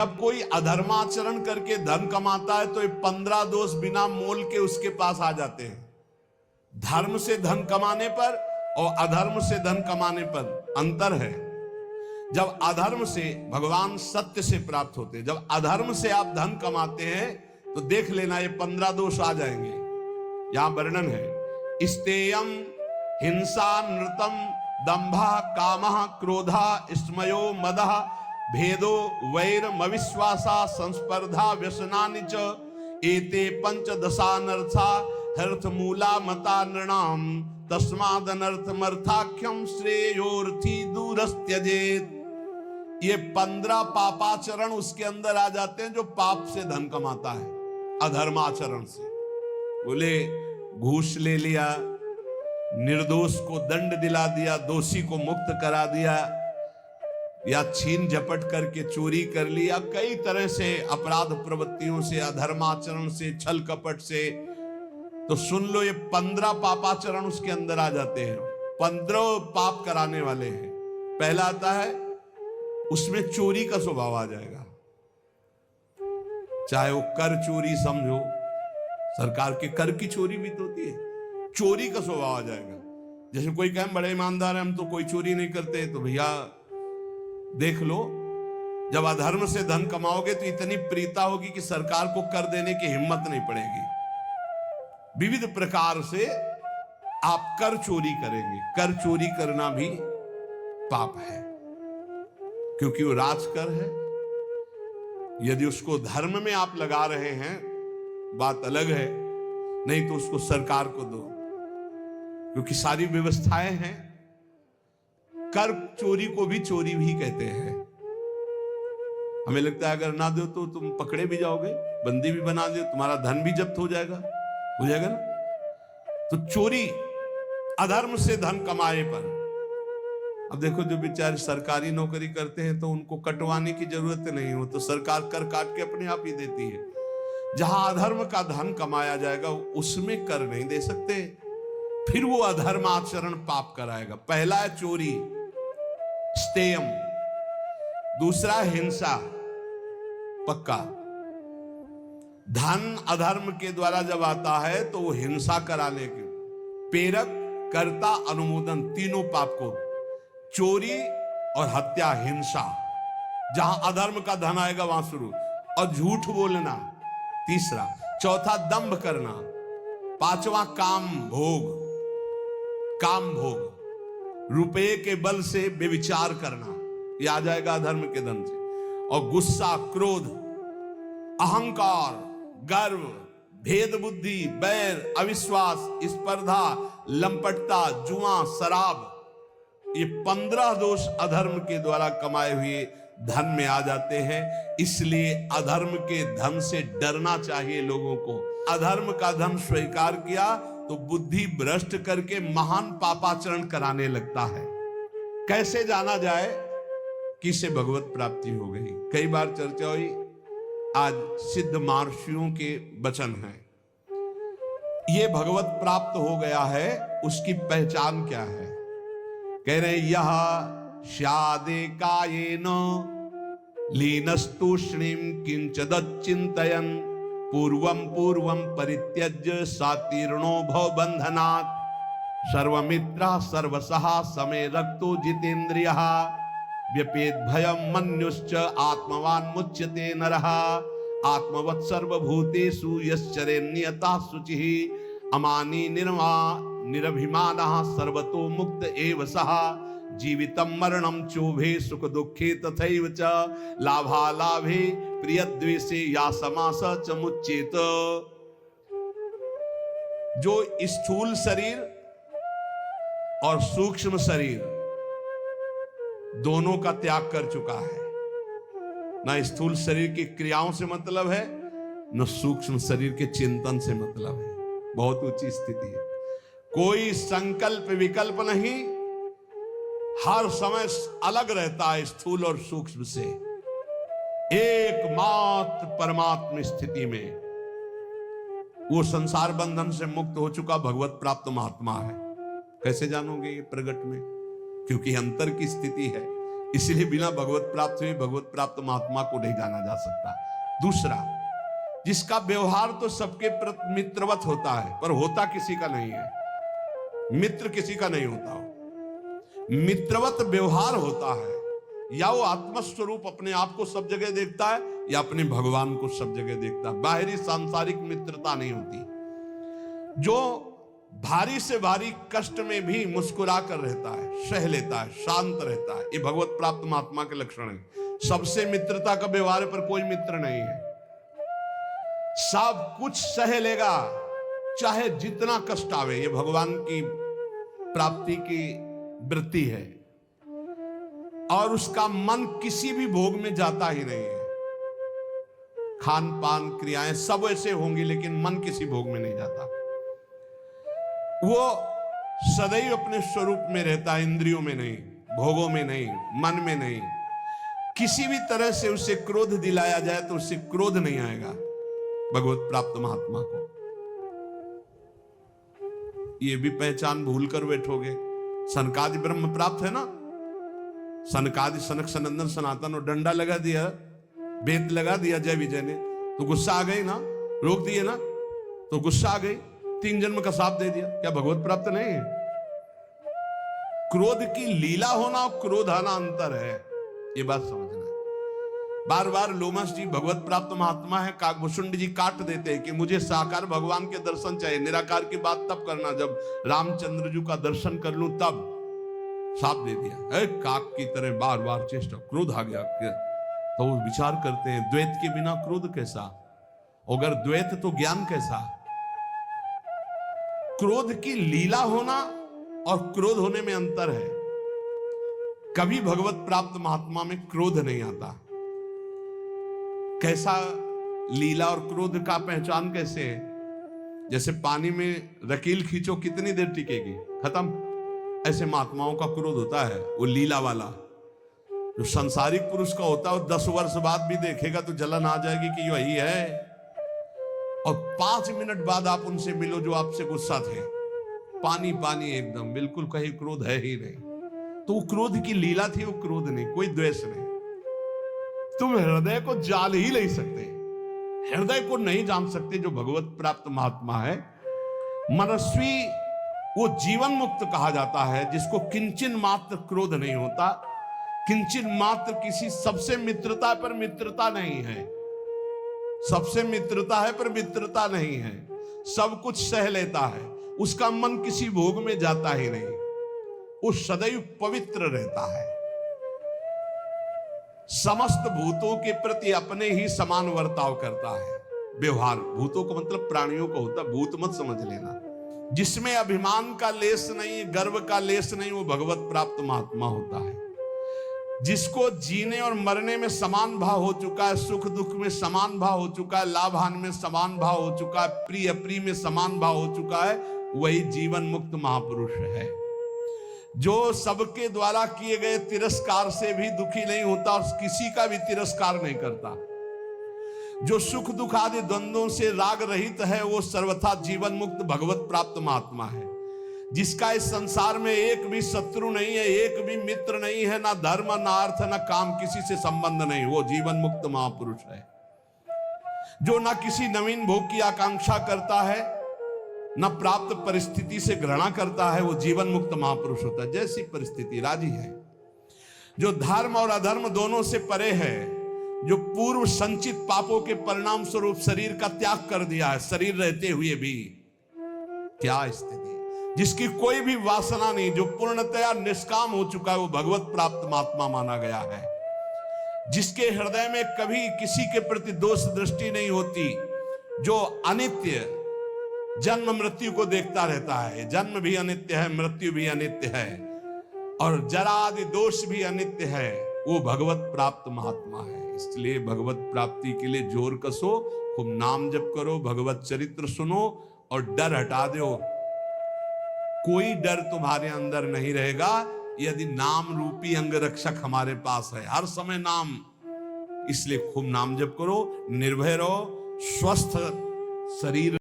जब कोई अधर्माचरण करके धन कमाता है तो ये 15 दोष बिना मोल के उसके पास आ जाते हैं। धर्म से धन कमाने पर और अधर्म से धन कमाने पर अंतर है। जब अधर्म से भगवान सत्य से प्राप्त होते हैं, जब अधर्म से आप धन कमाते हैं तो देख लेना ये 15 दोष आ जाएंगे। यहां वर्णन है, स्तेयम हिंसा नृतम दंभा कामः क्रोधा स्मयो मदः भेदो वैरम अविश्वासा संस्पर्धा व्यसनानि च एते पंचदशानर्था हर्थमूला मता नृणाम तस्मादनर्थमर्थाख्यम श्रेयोर्थी दूरस्त्यजेत। ये 15 पापाचरण उसके अंदर आ जाते हैं जो पाप से धन कमाता है, अधर्माचरण से। बोले घूस ले लिया, निर्दोष को दंड दिला दिया, दोषी को मुक्त करा दिया, या छीन झपट करके चोरी कर लिया, कई तरह से अपराध प्रवृत्तियों से, अधर्माचरण से, छल कपट से। तो सुन लो, ये 15 पापाचरण उसके अंदर आ जाते हैं। 15 पाप कराने वाले हैं। पहला आता है, उसमें चोरी का स्वभाव आ जाएगा। चाहे वो कर चोरी समझो, सरकार के कर की चोरी भी तो होती है, चोरी का स्वभाव आ जाएगा। जैसे कोई कहे बड़े ईमानदार है, हम तो कोई चोरी नहीं करते, तो भैया देख लो, जब अधर्म से धन कमाओगे तो इतनी प्रीता होगी कि सरकार को कर देने की हिम्मत नहीं पड़ेगी। विविध प्रकार से आप कर चोरी करेंगे। कर चोरी करना भी पाप है, क्योंकि वो राजकर है। यदि उसको धर्म में आप लगा रहे हैं, बात अलग है, नहीं तो उसको सरकार को दो, क्योंकि सारी व्यवस्थाएं हैं। कर चोरी को भी चोरी भी कहते हैं। हमें लगता है अगर ना दो तो तुम पकड़े भी जाओगे, बंदी भी बना दो, तुम्हारा धन भी जब्त हो जाएगा ना। तो चोरी अधर्म से धन कमाए पर। अब देखो, जो बेचारे सरकारी नौकरी करते हैं तो उनको कटवाने की जरूरत नहीं हो, तो सरकार कर काट के अपने आप ही देती है। जहां अधर्म का धन कमाया जाएगा उसमें कर नहीं दे सकते, फिर वो अधर्म आचरण पाप कराएगा। पहला है चोरी, स्तेयम। दूसरा हिंसा, पक्का। धन अधर्म के द्वारा जब आता है तो वो हिंसा कराने के, प्रेरक, कर्ता, अनुमोदन, तीनों पाप को, चोरी और हत्या, हिंसा। जहां अधर्म का धन आएगा वहां शुरू। और झूठ बोलना, तीसरा। चौथा दंभ करना, पांचवा काम भोग, काम भोग, रुपये के बल से व्यभिचार करना, यह आ जाएगा अधर्म के धन से। और गुस्सा, क्रोध, अहंकार, गर्व, भेद बुद्धि, बैर, अविश्वास, स्पर्धा, लंपटता, जुआ, शराब, ये 15 दोष अधर्म के द्वारा कमाए हुए धन में आ जाते हैं। इसलिए अधर्म के धन से डरना चाहिए लोगों को। अधर्म का धन स्वीकार किया तो बुद्धि भ्रष्ट करके महान पापाचरण कराने लगता है। कैसे जाना जाए कि इसे भगवत प्राप्ति हो गई? कई बार चर्चा हुई, आज सिद्ध महर्षियों के वचन हैं। ये भगवत प्राप्त हो गया है, उसकी पहचान क्या है? कह रहे, यह स्यादे कायेन लीनस्तूष्णीम किंचदच्चिंतयन् पूर्वं पूर्वं परित्यज्य सातीर्णो भव बंधनात् सर्वमित्रा सर्वसहा समे रक्तो जितेन्द्रियः व्यपेत भयं मन्युश्च आत्मवान् मुच्यते नरः आत्मवत् सर्वभूतेषु यश्चरेन्नियता शुचिः अमानी निरभिमानः सर्वतो मुक्त एव सः जीवितं मरणं चोभे सुख दुखे तथैव च लाभालाभे प्रियद्वेषे या समास च मुच्येत। जो स्थूल शरीर और सूक्ष्म शरीर दोनों का त्याग कर चुका है, ना स्थूल शरीर की क्रियाओं से मतलब है, न सूक्ष्म शरीर के चिंतन से मतलब है। बहुत ऊंची स्थिति है। कोई संकल्प विकल्प नहीं, हर समय अलग रहता है स्थूल और सूक्ष्म से। एकमात्र परमात्म स्थिति में वो संसार बंधन से मुक्त हो चुका भगवत प्राप्त महात्मा है। कैसे जानोगे ये प्रगट में? क्योंकि अंतर की स्थिति है। इसलिए बिना भगवत प्राप्त हुए भगवत प्राप्त महात्मा को नहीं जाना जा सकता। दूसरा, जिसका व्यवहार तो सबके प्रति मित्रवत होता है, पर होता किसी का नहीं है, मित्र किसी का नहीं होता हो। मित्रवत व्यवहार होता है, या वो आत्मस्वरूप अपने आप को सब जगह देखता है या अपने भगवान को सब जगह देखता है। बाहरी सांसारिक मित्रता नहीं होती। जो भारी से भारी कष्ट में भी मुस्कुरा कर रहता है, सह लेता है, शांत रहता है, ये भगवत प्राप्त महात्मा के लक्षण है। सबसे मित्रता का व्यवहार पर कोई मित्र नहीं है, सब कुछ सह लेगा चाहे जितना कष्ट आवे। ये भगवान की प्राप्ति की वृत्ति है, और उसका मन किसी भी भोग में जाता ही नहीं है। खान पान क्रियाएं सब ऐसे होंगी, लेकिन मन किसी भोग में नहीं जाता। वो सदैव अपने स्वरूप में रहता है, इंद्रियों में नहीं, भोगों में नहीं, मन में नहीं। किसी भी तरह से उसे क्रोध दिलाया जाए तो उससे क्रोध नहीं आएगा भगवत प्राप्त महात्मा को। ये भी पहचान भूल कर बैठोगे। सनकादि ब्रह्म प्राप्त है ना, सनकादि सनक सनंदन सनातन, और डंडा लगा दिया, बेत लगा दिया जय विजय ने, तो गुस्सा आ गई ना, रोक दिए ना, तो गुस्सा आ गई, 3 जन्म का साथ दे दिया। क्या भगवत प्राप्त नहीं है? क्रोध की लीला होना और क्रोध आना अंतर है, ये बात समझना है। बार बार लोमस जी भगवत प्राप्त महात्मा है, काकभूषुंड जी काट देते हैं कि मुझे साकार भगवान के दर्शन चाहिए, निराकार की बात तब करना जब रामचंद्र जी का दर्शन कर लूं तब। साप दे दिया, काक की तरह बार बार चेष्टा, क्रोध आ गया। तो वो विचार करते हैं, द्वैत के बिना क्रोध कैसा, अगर द्वैत तो ज्ञान कैसा। क्रोध की लीला होना और क्रोध होने में अंतर है। कभी भगवत प्राप्त महात्मा में क्रोध नहीं आता। कैसा लीला और क्रोध का पहचान कैसे है? जैसे पानी में रकील खींचो, कितनी देर टिकेगी, खत्म। ऐसे महात्माओं का क्रोध होता है, वो लीला वाला। जो संसारिक पुरुष का होता है वो 10 वर्ष बाद भी देखेगा तो जलन आ जाएगी कि वही है, और 5 मिनट बाद आप उनसे मिलो जो आपसे गुस्सा थे, पानी पानी एकदम, बिल्कुल कहीं क्रोध है ही नहीं। तो वो क्रोध की लीला थी, वो क्रोध नहीं, कोई द्वेष नहीं। तुम हृदय को जान ही नहीं सकते, हृदय को नहीं जान सकते जो भगवत प्राप्त महात्मा है। मनस्वी वो जीवन मुक्त कहा जाता है, जिसको किंचन मात्र क्रोध नहीं होता, किंचन मात्र किसी सबसे मित्रता पर मित्रता नहीं है, सबसे मित्रता है पर मित्रता नहीं है, सब कुछ सह लेता है, उसका मन किसी भोग में जाता ही नहीं, वो सदैव पवित्र रहता है। समस्त भूतों के प्रति अपने ही समान वर्ताव करता है। व्यवहार भूतों का मतलब प्राणियों का होता, भूत मत समझ लेना। जिसमें अभिमान का लेस नहीं, गर्व का लेस नहीं, वो भगवत प्राप्त महात्मा होता है। जिसको जीने और मरने में समान भाव हो चुका है, सुख दुख में समान भाव हो चुका है, लाभ हानि में समान भाव हो चुका है, प्रिय अप्रिय में समान भाव हो चुका है, वही जीवन मुक्त महापुरुष है। जो सबके द्वारा किए गए तिरस्कार से भी दुखी नहीं होता और किसी का भी तिरस्कार नहीं करता, जो सुख दुख आदि द्वंद्वों से राग रहित है, वो सर्वथा जीवन मुक्त भगवत प्राप्त महात्मा है। जिसका इस संसार में एक भी शत्रु नहीं है, एक भी मित्र नहीं है, ना धर्म ना अर्थ ना काम, किसी से संबंध नहीं, वो जीवन मुक्त महापुरुष है। जो ना किसी नवीन भोग की आकांक्षा करता है, ना प्राप्त परिस्थिति से घृणा करता है, वो जीवन मुक्त महापुरुष होता है। जैसी परिस्थिति राजी है, जो धर्म और अधर्म दोनों से परे है, जो पूर्व संचित पापों के परिणाम स्वरूप शरीर का त्याग कर दिया है, शरीर रहते हुए भी। क्या स्थिति, जिसकी कोई भी वासना नहीं, जो पूर्णतया निष्काम हो चुका है, वो भगवत प्राप्त महात्मा माना गया है। जिसके हृदय में कभी किसी के प्रति दोष दृष्टि नहीं होती, जो अनित्य जन्म मृत्यु को देखता रहता है, जन्म भी अनित्य है, मृत्यु भी अनित्य है, और जरा आदि दोष भी अनित्य है, वो भगवत प्राप्त महात्मा है। इसलिए भगवत प्राप्ति के लिए जोर कसो, खूब नाम जप करो, भगवत चरित्र सुनो और डर हटा दो। कोई डर तुम्हारे अंदर नहीं रहेगा यदि नाम रूपी अंगरक्षक हमारे पास है, हर समय नाम। इसलिए खूब नाम जप करो, निर्भय रहो, स्वस्थ शरीर